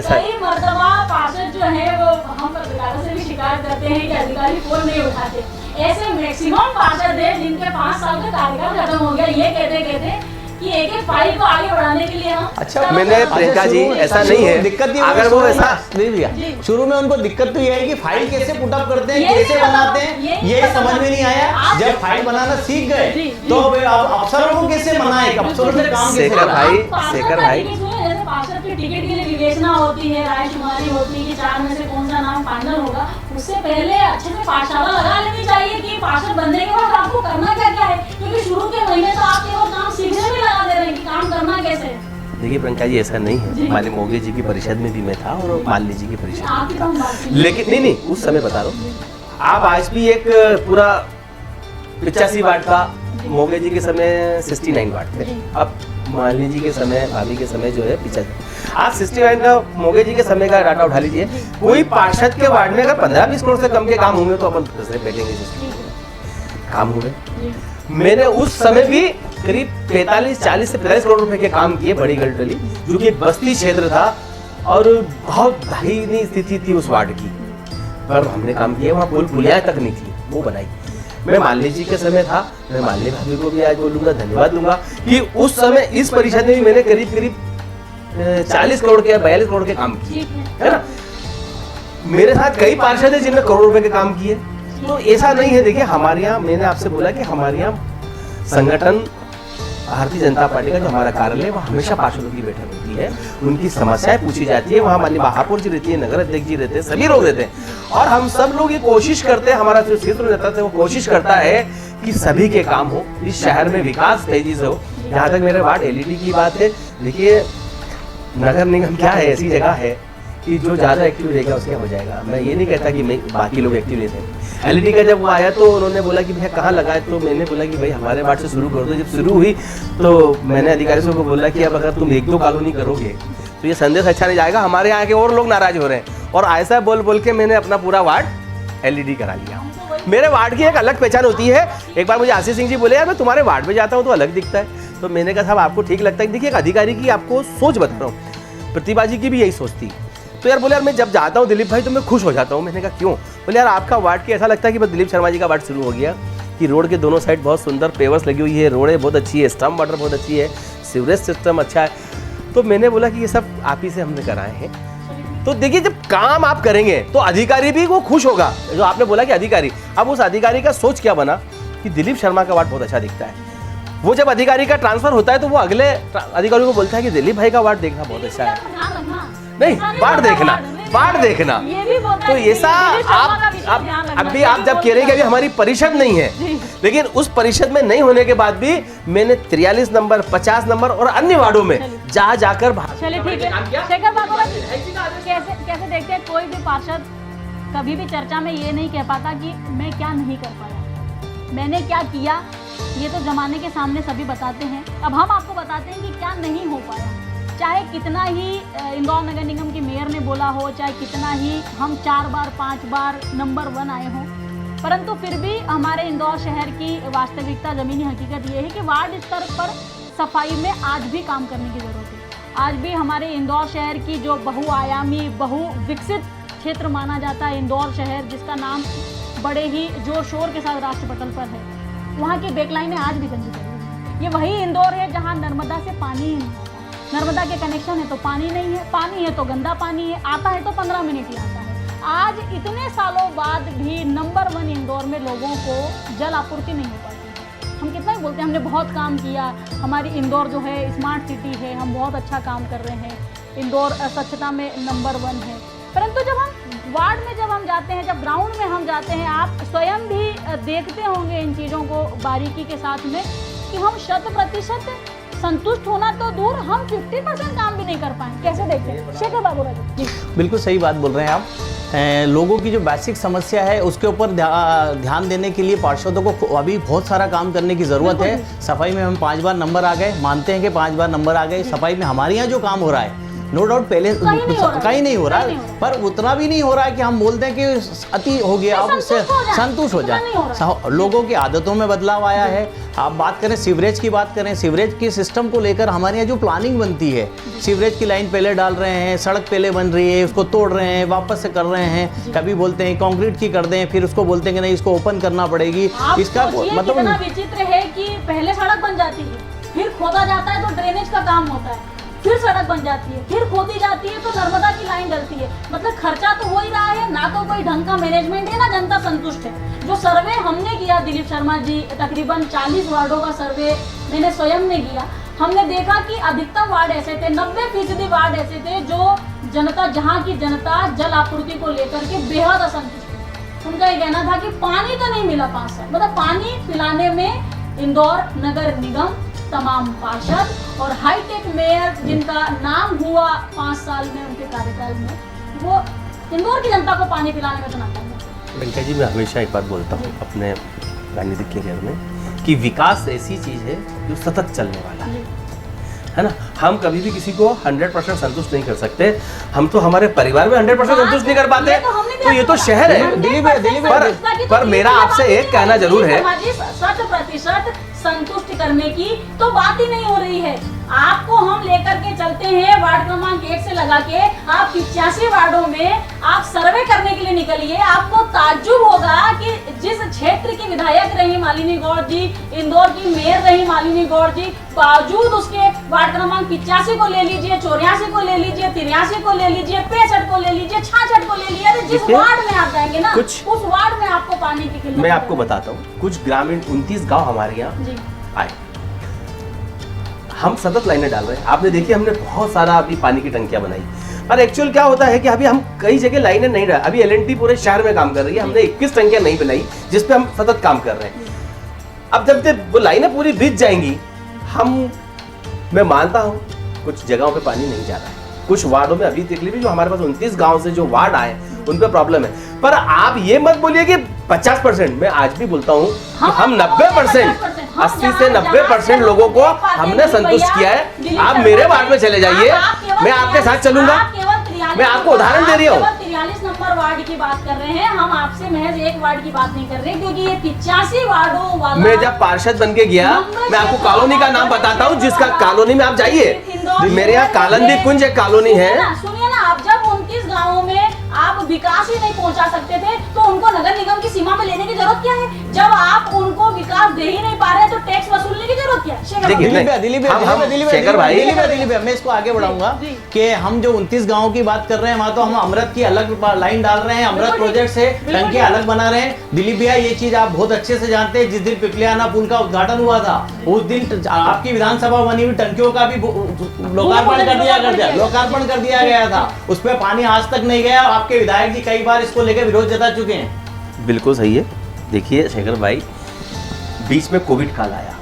सही मर्तबा पार्षद जो है वो हम पत्रकारों से भी शिकायत करते हैं कि अधिकारी फोन नहीं उठाते। ऐसे मैक्सिमम पार्षद है जिनके 5 साल का कार्यकाल खत्म हो गया, ये कहते कि एक फाइल को आगे बढ़ाने के लिए हम अच्छा मैंने प्रियंका जी ऐसा नहीं है, दिक्कत ये अगर वो ऐसा नहीं भैया, शुरू में उनको दिक्कत तो ये है कि फाइल कैसे पुटअप करते हैं, कैसे बनाते हैं, ये समझ में नहीं आया। जब फाइल बनाना सीख गए तो अब अफसरों को कैसे मनाए, अफसरों से काम कैसे शेखर भाई पार्षद की टिकट के लिए विवेचना होती है, रायशुमारी होती है कि 4 में से कौन सा नाम फाइनल होगा। उससे पहले अच्छे से पाठशाला लगा लेनी चाहिए कि पार्षद बनने के बाद आपको करना क्या क्या है, क्योंकि शुरू के महीने तो आप केवल काम सीखने में लगा दे रहे हैं कि काम करना कैसे है। देखिए प्रियंका जी ऐसा नहीं है, माली मोगे जी की परिषद में भी मैं था और माली जी की परिषद में भी था, लेकिन नहीं उस समय बता रहा हूँ। आप आज भी एक पूरा 85 वाट का, मोगे जी के समय 69 वाट थे, अब माली जी के समय, भाभी के समय जो है 75। आप 69 का मोगे जी के समय का डाटा उठा लीजिए। कोई पार्षद के वार्ड में अगर 15-20 करोड़ से कम के काम होंगे तो अपन दूसरे बैठेंगे, काम हुए। मैंने उस समय भी करीब 40 से 45 करोड़ रुपए के काम किए बड़ी गलटली, जो कि एक बस्ती क्षेत्र था और बहुत दयनीय स्थिति थी उस वार्ड की, पर हमने काम किया। वहाँ पुलिया तक नहीं थी, वो बनाई। मैं मालिनी जी के समय था, मैं मालिनी भाभी को भी आज बोलूंगा, धन्यवाद दूंगा कि उस समय इस परिषद में भी मैंने करीब 40 करोड़ के या 42 करोड़ के काम किए, है ना। मेरे साथ कई पार्षद है जिनने करोड़ रुपए के काम किए, तो ऐसा नहीं है। देखिए हमारे यहाँ, मैंने आपसे बोला कि हमारे यहाँ संगठन भारतीय जनता पार्टी का जो हमारा कार्यालय है वहाँ हमेशा पार्षदों की बैठक होती है, उनकी समस्याएं पूछी जाती है। वहाँ माननीय महापौर जी रहती है, नगर अध्यक्ष जी रहते हैं, सभी लोग रहते हैं और हम सब लोग ये कोशिश करते हैं, हमारा जो क्षेत्र नेतृत्व है वो कोशिश करता है कि सभी के काम हो, इस शहर में विकास तेजी से हो। जहाँ तक मेरे वार्ड LED की बात है, देखिए नगर निगम क्या है, ऐसी जगह है कि जो ज़्यादा एक्टिव रहेगा उसका हो जाएगा। मैं ये नहीं कहता कि मैं बाकी लोग एक्टिव नहीं थे। LED का जब वो आया तो उन्होंने बोला कि भैया कहाँ लगा है, तो मैंने बोला कि भाई हमारे वार्ड से शुरू कर दो। जब शुरू हुई तो मैंने अधिकारियों को बोला कि अब अगर तुम 1-2 कॉलोनी करोगे तो ये संदेश अच्छा नहीं जाएगा, हमारे यहाँ के और लोग नाराज हो रहे हैं। और ऐसा बोल के मैंने अपना पूरा वार्ड LED करा लिया। मेरे वार्ड की एक अलग पहचान होती है। एक बार मुझे आशीष सिंह जी बोले, यार मैं तुम्हारे वार्ड में जाता हूँ तो अलग दिखता है, तो मैंने कहा साहब आपको ठीक लगता है। देखिए एक अधिकारी की आपको सोच बता रहा हूँ, प्रतिभा जी की भी यही सोच थी। तो यार बोले यार मैं जब जाता हूँ दिलीप भाई तो मैं खुश हो जाता हूँ। मैंने कहा क्यों? बोले यार आपका वार्ड की ऐसा लगता है कि बस दिलीप शर्मा जी का वार्ड शुरू हो गया, कि रोड के दोनों साइड बहुत सुंदर पेवर्स लगी हुई है, रोडें बहुत अच्छी है, स्टम्प वाटर बहुत अच्छी है, सीवरेज सिस्टम अच्छा है। तो मैंने बोला कि ये सब आप ही से हमने कराए हैं। तो देखिए जब काम आप करेंगे तो अधिकारी भी वो खुश होगा। जो आपने बोला कि अधिकारी, अब उस अधिकारी का सोच क्या बना कि दिलीप शर्मा का वार्ड बहुत अच्छा दिखता है। वो जब अधिकारी का ट्रांसफर होता है तो वो अगले अधिकारी को बोलता है कि दिलीप भाई का वार्ड देखना बहुत अच्छा है। नहीं, वार्ड देखना तो ऐसा आप अभी आप जब कह रहे हैं कि अभी हमारी परिषद नहीं है, लेकिन उस परिषद में नहीं होने के बाद भी मैंने 43 नंबर, 50 नंबर और अन्य वार्डों में जाकर चलिए ठीक है। शेखर बाबू कैसे देखते हैं, कोई भी पार्षद कभी भी चर्चा में ये नहीं कह पाता कि मैं क्या नहीं कर पाया, मैंने क्या किया। ये तो जमाने के सामने सभी बताते हैं। अब हम आपको बताते हैं कि क्या नहीं हो पाया। चाहे कितना ही इंदौर नगर निगम के मेयर ने बोला हो, चाहे कितना ही हम 4 बार 5 बार नंबर 1 आए हों, परंतु फिर भी हमारे इंदौर शहर की वास्तविकता, ज़मीनी हकीकत ये है कि वार्ड स्तर पर सफाई में आज भी काम करने की ज़रूरत है। आज भी हमारे इंदौर शहर की जो बहुआयामी, बहुविकसित क्षेत्र माना जाता है इंदौर शहर, जिसका नाम बड़े ही जोर शोर के साथ राष्ट्रपटल पर है, वहाँ की बेकलाइनें आज भी गंदी पड़ी है। ये वही इंदौर है जहाँ नर्मदा से पानी ही नहीं आता। नर्मदा के कनेक्शन है तो पानी नहीं है, पानी है तो गंदा पानी है, आता है तो 15 मिनट ही आता है। आज इतने सालों बाद भी नंबर 1 इंदौर में लोगों को जल आपूर्ति नहीं हो पाती। हम कितना ही बोलते हैं हमने बहुत काम किया, हमारी इंदौर जो है स्मार्ट सिटी है, हम बहुत अच्छा काम कर रहे हैं, इंदौर स्वच्छता में नंबर 1 है, परंतु जब हम वार्ड में जब हम जाते हैं, जब ग्राउंड में हम जाते हैं, आप स्वयं भी देखते होंगे इन चीज़ों को बारीकी के साथ में कि हम 100% संतुष्ट होना तो दूर, हम 50% काम भी नहीं कर पाए। कैसे देखते हैं शेखर बाबू जी? बिल्कुल सही बात बोल रहे हैं आप। लोगों की जो बेसिक समस्या है उसके ऊपर ध्यान देने के लिए पार्षदों को अभी बहुत सारा काम करने की ज़रूरत है। सफाई में हम 5 बार नंबर आ गए, मानते हैं कि 5 बार नंबर आ गए। सफाई में हमारे यहाँ जो काम हो रहा है, नो डाउट पहले कहीं नहीं हो रहा है, पर उतना भी नहीं हो रहा है कि हम बोलते हैं कि अति हो गया, आप उससे संतुष्ट हो जाए। लोगों की आदतों में बदलाव आया है। आप बात करें सीवरेज की, बात करें सीवरेज के सिस्टम को लेकर हमारे यहाँ जो प्लानिंग बनती है, सीवरेज की लाइन पहले डाल रहे हैं, सड़क पहले बन रही है, उसको तोड़ रहे हैं, वापस से कर रहे हैं, कभी बोलते हैं कंक्रीट की कर दें, फिर उसको बोलते हैं कि नहीं इसको ओपन करना पड़ेगी। इसका मतलब कितना विचित्र है कि पहले सड़क बन जाती है, फिर खोदा जाता है तो ड्रेनेज का काम होता है, फिर सड़क बन जाती है, फिर खोदी जाती है तो नर्मदा की लाइन डलती है। मतलब खर्चा तो हो ही रहा है, ना तो कोई ढंग का मैनेजमेंट है, ना जनता संतुष्ट है। जो सर्वे हमने किया दिलीप शर्मा जी, तकरीबन 40 वार्डों का सर्वे मैंने स्वयं ने किया, हमने देखा कि अधिकतम वार्ड ऐसे थे, 90% वार्ड ऐसे थे जो जनता, जहाँ की जनता जल आपूर्ति को लेकर के बेहद असंतुष्ट है। उनका ये कहना था कि पानी तो नहीं मिला 5 साल, मतलब पानी पिलाने में इंदौर नगर निगम, तमाम पार्षद और हाईटेक मेयर जिनका नाम हुआ 5 साल में उनके कार्यकाल में, वो इंदौर की जनता को पानी पिलाने में तो नाकाम है। वेंकट जी, मैं हमेशा एक बात बोलता हूँ अपने राजनीतिक करियर में कि विकास ऐसी चीज़ है जो सतत चलने वाला है ना। हम कभी भी किसी को 100% संतुष्ट नहीं कर सकते। हम तो हमारे परिवार में 100% संतुष्ट नहीं कर पाते, तो ये तो शहर है। पर मेरा आपसे एक कहना जरूर है, 100% संतुष्ट करने की तो बात ही नहीं हो रही है। आपको हम लेकर के चलते हैं वार्ड क्रमांक 1 से लगा के, आप 85 वार्डों में आप सर्वे करने के लिए निकलिए। आपको ताज्जुब होगा कि जिस क्षेत्र की विधायक रही मालिनी गौड़ जी, इंदौर की मेयर रही मालिनी गौड़ जी, बावजूद उसके वार्ड क्रमांक 85 को ले लीजिए, 84 को ले लीजिए, 83 को ले लीजिए, 65 को ले लीजिए, 66 को ले लीजिए, अरे जिस वार्ड में आप जाएंगे ना, उस वार्ड में आपको पानी की किल्लत। मैं आपको बताता हूँ, कुछ ग्रामीण 29 गाँव हमारे यहाँ आए, हम सतत लाइनें डाल रहे हैं। आपने देखी, हमने बहुत सारा अभी पानी की टंकियां बनाई, पर एक्चुअल क्या होता है कि अभी हम कई जगह लाइनें नहीं डाल। अभी एलएनटी पूरे शहर में काम कर रही है, हमने 21 टंकियां नहीं बनाई जिस पे हम सतत काम कर रहे हैं। अब जब वो लाइनें पूरी बीत जाएंगी, मैं मानता हूं कुछ जगहों पे पानी नहीं जा रहा है, कुछ वार्डों में अभी तकलीफ है। जो हमारे पास 29 गांव से जो वार्ड आए उन पे प्रॉब्लम है। पर आप ये मत बोलिए कि 50%, मैं आज भी बोलता हूँ कि हम 90%, 80 से 90% लोगों को हमने संतुष्ट किया है। आप मेरे वार्ड में चले जाइए, मैं आपके साथ चलूंगा। मैं आपको उदाहरण दे रही हूँ। 43 नंबर वार्ड की बात कर रहे हैं हम, आपसे महज एक वार्ड की बात नहीं कर रहे, क्योंकि ये 85 वार्डों वाला। मैं जब पार्षद बन के गया, मैं आपको कॉलोनी का नाम बताता हूँ, जिसका कॉलोनी में आप जाइए। मेरे यहाँ कालंदी कुंज एक कॉलोनी है। सुनिए ना, आप जब 29 गाँवों में आप विकास ही नहीं पहुंचा सकते थे तो उनको नगर निगम की सीमा में लेने की जरूरत क्या है? जब आप उनको विकास दे ही नहीं पा रहे तो टैक्स वसूलने की जरूरत क्या है? दिलीप, मैं इसको आगे बढ़ाऊंगा कि हम जो 29 गाँव की बात कर रहे हैं, वहाँ तो हम अमृत की अलग लाइन डाल रहे हैं, अमृत प्रोजेक्ट से टंकियां अलग बना रहे हैं। दिलीप भैया, ये चीज आप बहुत अच्छे से जानते हैं। जिस दिन पिपलियाना पुल का उद्घाटन हुआ था, उस दिन आपकी विधानसभा बनी हुई टंकियों का भी लोकार्पण कर दिया गया था। उस पर पानी आज तक नहीं गया। आपके विधायक जी कई बार इसको लेकर विरोध जता चुके हैं। बिल्कुल सही है। देखिए शेखर भाई, बीच में कोविड काल आया,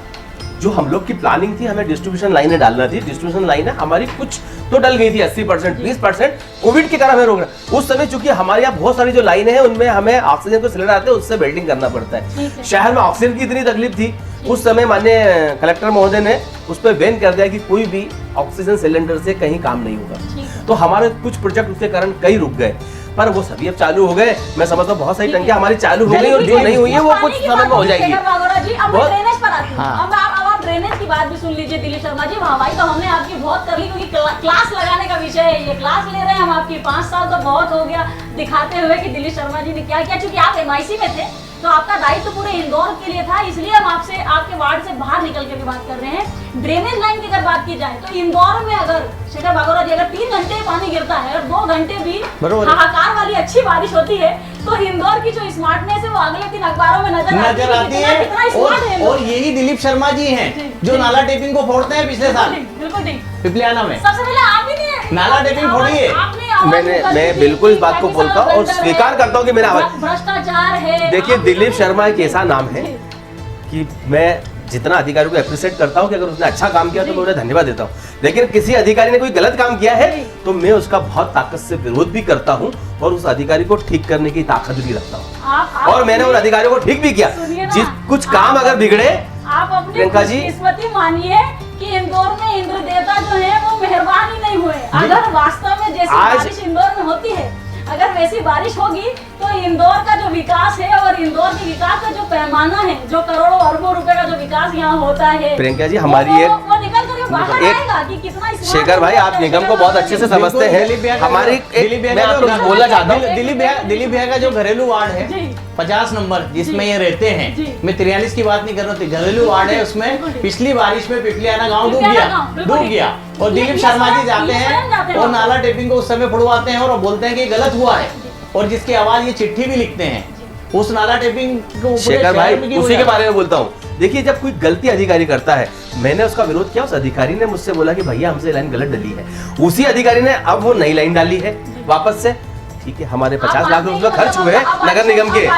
जो हम लोग की प्लानिंग थी, हमें डिस्ट्रीब्यूशन लाइनें डालना थी। डिस्ट्रीब्यूशन लाइनें हमारी कुछ तो डल गई थी, 80%, 20% कोविड के कारण हमें रोक रहा। उस समय चूंकि हमारे यहाँ बहुत सारी जो लाइनें हैं, उनमें हमें ऑक्सीजन को सिलेंडर आते हैं, उससे बेल्टिंग करना पड़ता है। शहर में ऑक्सीजन की इतनी तकलीफ थी, उस समय माननीय कलेक्टर महोदय ने उस पर बैन कर दिया कि कोई भी ऑक्सीजन सिलेंडर से कहीं काम नहीं होगा। तो हमारे कुछ प्रोजेक्ट उसके कारण कई रुक गए, पर वो सभी अब चालू हो गए। मैं समझता हूँ बहुत सारी टंकियां हमारी चालू हो गई, और जो नहीं हुई है वो कुछ समय में हो जाएगी। ड्रेनेज की बात भी सुन लीजिए दिलीप शर्मा जी। हवाई तो हमने आपकी बहुत कर ली, क्योंकि क्लास लगाने का विषय है, ये क्लास ले रहे हैं हम आपकी। 5 साल तो बहुत हो गया दिखाते हुए कि दिलीप शर्मा जी ने क्या किया। चूंकि आप MIC में थे तो आपका दायित्व तो पूरे इंदौर के लिए था, इसलिए हम आपसे आपके वार्ड से बाहर निकल के भी बात कर रहे हैं। ड्रेनेज लाइन की अगर बात की जाए तो इंदौर में अगर शेखर बागोरा जी, अगर 3 घंटे पानी गिरता है और 2 घंटे भी हाहाकार वाली अच्छी बारिश होती है, तो इंदौर की जो स्मार्टनेस है वो अगले दिन अखबारों में नजर आती है। और यही दिलीप शर्मा जी हैं जो नाला टेपिंग को फोड़ते हैं पिछले साल बिल्कुल पिपलियाना में। सबसे पहले आप ही नाला टेपिंग थोड़ी है। मैं बिल्कुल इस बात को बोलता हूँ और स्वीकार करता हूँ कि मेरा भ्रष्टाचार है। देखिए, दिलीप शर्मा एक ऐसा नाम है कि मैं जितना अधिकारी को अप्रिशिएट करता हूँ कि अगर उसने अच्छा काम किया तो मैं उन्हें धन्यवाद देता हूँ, लेकिन किसी अधिकारी ने कोई गलत काम किया है तो मैं उसका बहुत ताकत से विरोध भी करता हूँ और उस अधिकारी को ठीक करने की ताकत भी रखता हूँ। और मैंने उन अधिकारियों को ठीक भी किया। जिस कुछ काम अगर बिगड़े, आप अपनी प्रियंका जी किस्मती मानिए कि इंदौर में इंद्र देवता जो है वो मेहरबान ही नहीं हुए। अगर वास्तव में जैसी बारिश इंदौर में होती है, अगर वैसी बारिश होगी तो इंदौर का जो विकास है और इंदौर के विकास का जो पैमाना है, जो करोड़ों अरबों रुपए का जो विकास यहाँ होता है, प्रियंका जी हमारी वो निकल कर बाहर आएगा कि कितना। शेखर भाई, आप निगम को बहुत अच्छे से समझते हैं। हमारी मैं आपको बोलना चाहता हूँ, दिलीप भैया का जो घरेलू वार्ड है 50 नंबर जिसमें ये रहते हैं, मैं 43 की बात नहीं कर रहा थी, घरेलू वार्ड है, उसमें पिछली बारिश में पिपलियाना गांव डूब गया और दिलीप शर्मा जी जाते हैं और नाला टेपिंग को उस समय फुड़वाते हैं और बोलते हैं कि गलत हुआ है और जिसकी आवाज ये चिट्ठी भी लिखते हैं उस नाला टेपिंग को। शेखर भाई, उसी के बारे में बोलता हूँ। देखिए, जब कोई गलती अधिकारी करता है, मैंने उसका विरोध किया, उस अधिकारी ने मुझसे बोला कि भैया हमसे लाइन गलत डली है। उसी अधिकारी ने अब वो नई लाइन डाली है वापस से। ठीक है, हमारे 50 लाख रुपए खर्च हुए हैं नगर निगम के।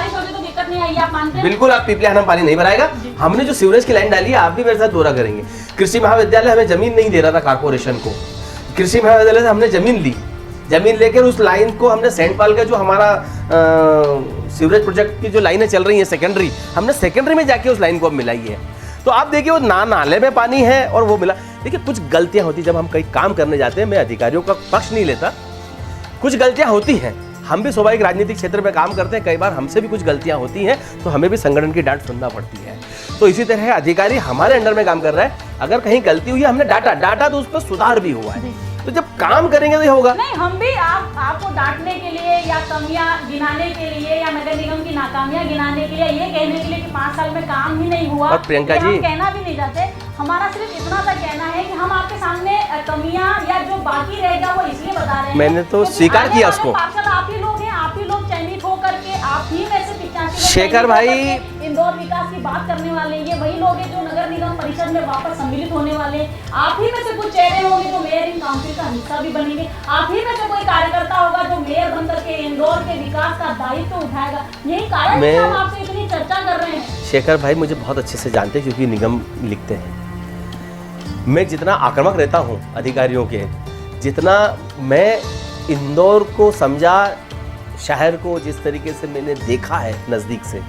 बिल्कुल, आप पिपलियाना में पानी नहीं भराएगा। हमने जो सीवरेज की लाइन डाली है, आप भी मेरे साथ दौरा करेंगे। कृषि महाविद्यालय हमें जमीन नहीं दे रहा था कारपोरेशन को, कृषि महाविद्यालय से हमने जमीन ली, जमीन लेकर उस लाइन को हमने सेंट पाल का जो हमारा सीवरेज प्रोजेक्ट की जो लाइनें चल रही हैं सेकेंडरी, हमने सेकेंडरी में जाके उस लाइन को अब मिलाई है। तो आप देखिए, वो नाले में पानी है और वो मिला। देखिए, कुछ गलतियां होती, जब हम कहीं काम करने जाते हैं, मैं अधिकारियों का पक्ष नहीं लेता, कुछ गलतियां होती हैं। हम भी स्वाभाविक राजनीतिक क्षेत्र में काम करते हैं, कई बार हमसे भी कुछ गलतियां होती हैं, तो हमें भी संगठन की डांट सुनना पड़ती है। तो इसी तरह अधिकारी हमारे अंडर में काम कर रहा है, अगर कहीं गलती हुई है, हमने डाटा तो उस पर सुधार भी हुआ है। तो जब काम करेंगे तो ये होगा। नहीं, हम भी आपको डांटने के लिए या कमियां गिनाने के लिए या नगर निगम की नाकामियां गिनाने के लिए, ये कहने के लिए कि 5 साल में काम ही नहीं हुआ, और प्रियंका जी, हम कहना भी नहीं चाहते। हमारा सिर्फ इतना सा कहना है कि हम आपके सामने कमियां या जो बाकी रहेगा वो इसलिए बता रहे हैं। मैंने तो स्वीकार किया उसको। पार्षद आप ही लोग हैं, आप ही लोग चयनित होकर के आप ही में से 85 शेखर भाई इंदौर विकास की बात करने वाले, ये वही लोग हैं जो नगर निगम परिषद में वापस सम्मिलित होने वाले। आप ही में से कुछ चेहरे होंगे जो मेयर इन काउंसिल का हिस्सा भी बनेंगे। आप ही में से कोई कार्यकर्ता होगा जो मेयर बन करके इंदौर के विकास का दायित्व उठाएगा। यही कारण है हम आपसे इतनी चर्चा कर रहे हैं। शेखर भाई मुझे बहुत अच्छे से जानते हैं, क्योंकि निगम लिखते हैं। मैं जितना आक्रामक रहता हूँ अधिकारियों के, जितना मैं इंदौर को समझा, शहर को जिस तरीके से मैंने देखा है नज़दीक से,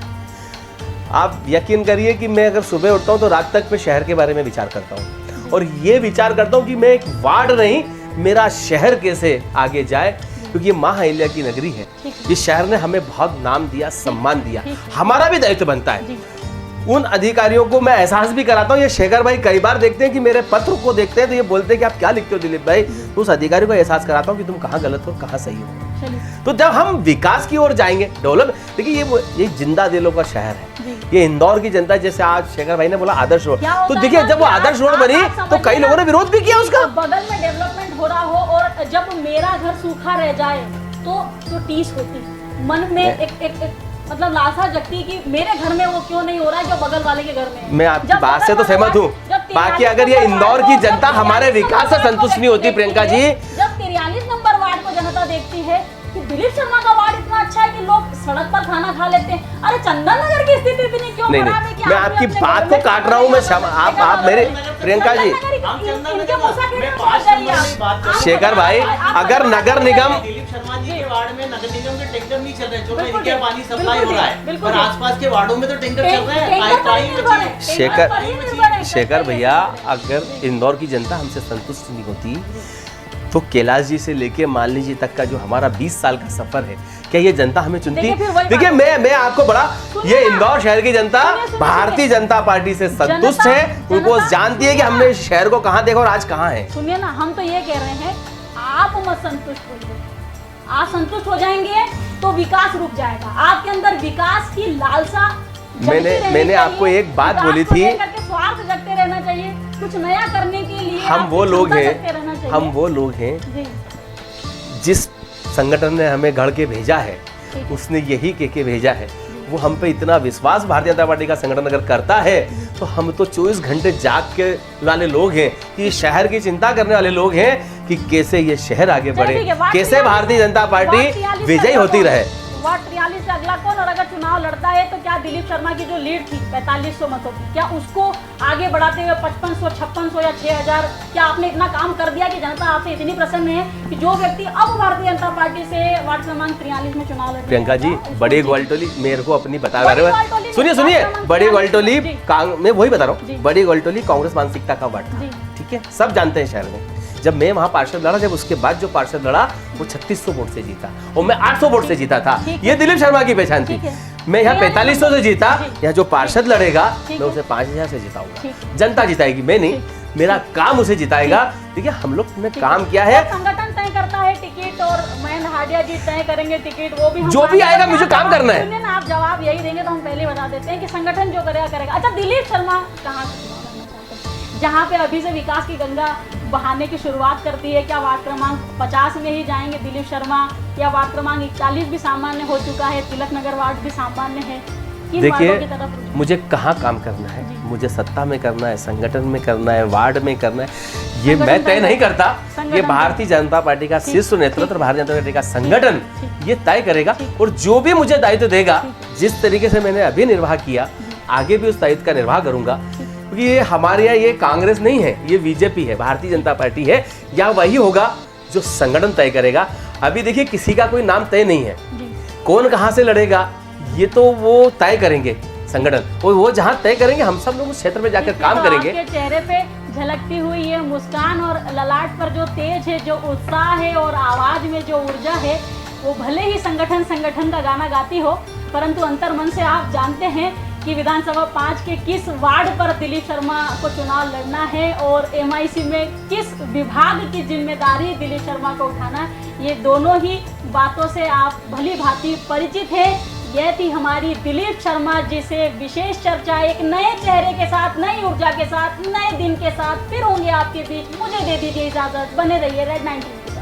आप यकीन करिए कि मैं अगर सुबह उठता हूँ तो रात तक मैं शहर के बारे में विचार करता हूँ, और ये विचार करता हूँ कि मैं एक वार्ड नहीं, मेरा शहर कैसे आगे जाए, क्योंकि ये माँ अहिल्या की नगरी है। इस शहर ने हमें बहुत नाम दिया, सम्मान दिया, हमारा भी दायित्व बनता है। उन अधिकारियों को मैं एहसास भी कराता हूँ। ये शेखर भाई कई बार देखते हैं कि मेरे पत्र को देखते हैं तो ये बोलते हैं कि आप क्या लिखते हो दिलीप भाई, तो उस अधिकारी को एहसास कराता हूँ कि तुम कहाँ गलत हो कहाँ सही हो। तो जब हम विकास की ओर जाएंगे, डेवलप, देखिए ये जिंदा दिलों का शहर है, ये इंदौर की जनता, जैसे आज शेखर भाई ने बोला आदर्श रोड, तो देखिए जब वो आदर्श रोड बनी तो कई लोगों ने विरोध भी किया उसका। बगल में डेवलपमेंट हो रहा हो और जब मेरा घर सूखा रह जाए तो टीस होती, मन में एक मतलब लालसा जगती कि मेरे घर में वो क्यों नहीं हो रहा है जो बगल वाले के घर में है। मैं आपकी बात से तो सहमत हूँ, बाकी अगर ये इंदौर की जनता हमारे विकास से संतुष्ट नहीं होती प्रियंका जी, जब 43 नंबर वार्ड को जनता देखती है कि दिलीप शर्मा का वार्ड इतना अच्छा है कि लोग सड़क पर खाना खा लेते हैं, अरे चंदन नगर की स्थिति इतनी क्यों खराब है? मैं आपकी बात को काट रहा हूँ, मैं आप मेरे प्रियंका जी, शेखर भाई, अगर नगर निगम दिलीप शर्मा जी के वार्ड में नगर निगम के टैंकर नहीं चल रहे, जो नदी पानी सप्लाई हो रहा है, और आसपास के वार्डों में तो टैंकर चल रहे हैं। शेखर भैया, अगर इंदौर की जनता हमसे संतुष्ट नहीं होती तो कैलाश जी से लेके मालिनी जी तक का जो हमारा 20 साल का सफर है, क्या ये जनता हमें चुनती? देखिए मैं आपको बड़ा, ये इंदौर शहर की जनता भारतीय जनता पार्टी से संतुष्ट है, उनको जानती है कि हमने शहर को कहाँ देखा और आज कहाँ है। सुनिए ना, हम तो ये कह रहे हैं आप मत संतुष्ट होइए, आप संतुष्ट हो जाएंगे तो विकास रुक जाएगा। आपके अंदर विकास की लालसा, मैंने आपको एक बात बोली थी, स्वार्थ जगते रहना चाहिए, कुछ नया करने के लिए हम वो लोग हैं जिस संगठन ने हमें गढ़ के भेजा है, उसने यही कह के भेजा है, वो हम पे इतना विश्वास भारतीय जनता पार्टी का संगठन अगर करता है तो हम तो 24 घंटे जाग के वाले लोग हैं, कि शहर की चिंता करने वाले लोग हैं कि कैसे ये शहर आगे चलिए बढ़े, ठीक है, वार्ड कैसे 43 भारतीय जनता वार्ड पार्टी 43 विजयी का होती कौन? रहे। वार्ड 43 से अगला कौन, और अगर चुनाव लड़ता है तो क्या दिलीप शर्मा की जो लीड थी 4500 मतों की, क्या उसको आगे बढ़ाते हुए 5500, 5600 या 6000, क्या आपने इतना काम कर दिया कि जनता आपसे इतनी प्रसन्न है कि जो व्यक्ति अब भारतीय जनता पार्टी से वार्ड क्रमांक 43 में चुनाव लड़ प्रियंका जी, बड़े ग्वालटोली मेरे को अपनी बता बड़ी रहे हो, ग्वालटोली सुनिए में सुनिए, वार्ड क्रमांक बड़ी 43 ग्वालटोली जी। मैं वही बता रहा जी। हूँ, बड़ी ग्वालटोली कांग्रेस मानसिकता का वार्ड था, जी। ठीक है, सब जानते हैं शहर में। जब मैं वहां पार्षद लड़ा, जब उसके बाद जो पार्षद लड़ा वो 3600 वोट से जीता और मैं 800 वोट से जीता था। ठीक है। ये दिलीप शर्मा की पहचान थी। ठीक है। मैं यहाँ 4500 से जीता, जी। यहाँ जो पार्षद लड़ेगा ठीक मैं है। उसे 5000 से जिताऊंगा, ठीक। जनता जिताएगी, मैं नहीं, मेरा काम उसे जिताएगा। देखिए हम लोग ने काम किया है, संगठन तय करता है टिकट, और महेंद्र हाडिया जी तय करेंगे टिकट, वो भी हम जो भी मानते आएगा हैं। मुझे आप काम करना है। सुनिए ना, आप जवाब यही देंगे तो हम पहले बता देते हैं कि संगठन जो करेगा करेगा। अच्छा, दिलीप शर्मा कहाँ से चुनाव लड़ना चाहते हैं, जहाँ पे अभी से विकास की गंगा बहाने की शुरुआत करती है? क्या वार्ड क्रमांक 50 में ही जाएंगे दिलीप शर्मा, या वार्ड क्रमांक 41 भी सामान्य हो चुका है, तिलक नगर वार्ड भी सामान्य है? किन वार्डों की तरफ देखिए रुझान? मुझे कहाँ काम करना है, जी। मुझे सत्ता में करना है, संगठन में करना है, वार्ड में करना है, ये संगठन मैं तय तय नहीं करेगा। करता। संगठन ये तय भारतीय जनता पार्टी का ठीक, शीर्ष नेतृत्व ठीक। और भारतीय जनता पार्टी का संगठन ठीक। ये तय करेगा, और जो भी मुझे दायित्व देगा, जिस तरीके से मैंने अभी निर्वाह किया, आगे भी उस दायित्व का निर्वाह करूंगा। क्योंकि ये हमारे यहाँ ये कांग्रेस नहीं है, ये बीजेपी है, भारतीय जनता पार्टी है। या वही होगा जो संगठन तय करेगा। अभी देखिए किसी का कोई नाम तय नहीं है, जी। कौन कहाँ से लड़ेगा ये तो वो तय करेंगे संगठन, और वो जहाँ तय करेंगे हम सब लोग उस क्षेत्र में जाकर काम तो करेंगे। आपके चेहरे पे झलकती हुई ये मुस्कान और ललाट पर जो तेज है, जो उत्साह है, और आवाज में जो ऊर्जा है, वो भले ही संगठन संगठन का गाना गाती हो, परंतु अंतर्मन से आप जानते हैं कि विधानसभा 5 के किस वार्ड पर दिलीप शर्मा को चुनाव लड़ना है और MIC में किस विभाग की जिम्मेदारी दिलीप शर्मा को उठाना है। ये दोनों ही बातों से आप भली भांति परिचित हैं। यह थी हमारी दिलीप शर्मा जी से विशेष चर्चा। एक नए चेहरे के साथ, नई ऊर्जा के साथ, नए दिन के साथ फिर होंगे आपके बीच। मुझे दे दीजिए इजाजत, बने रहिए रेड 90।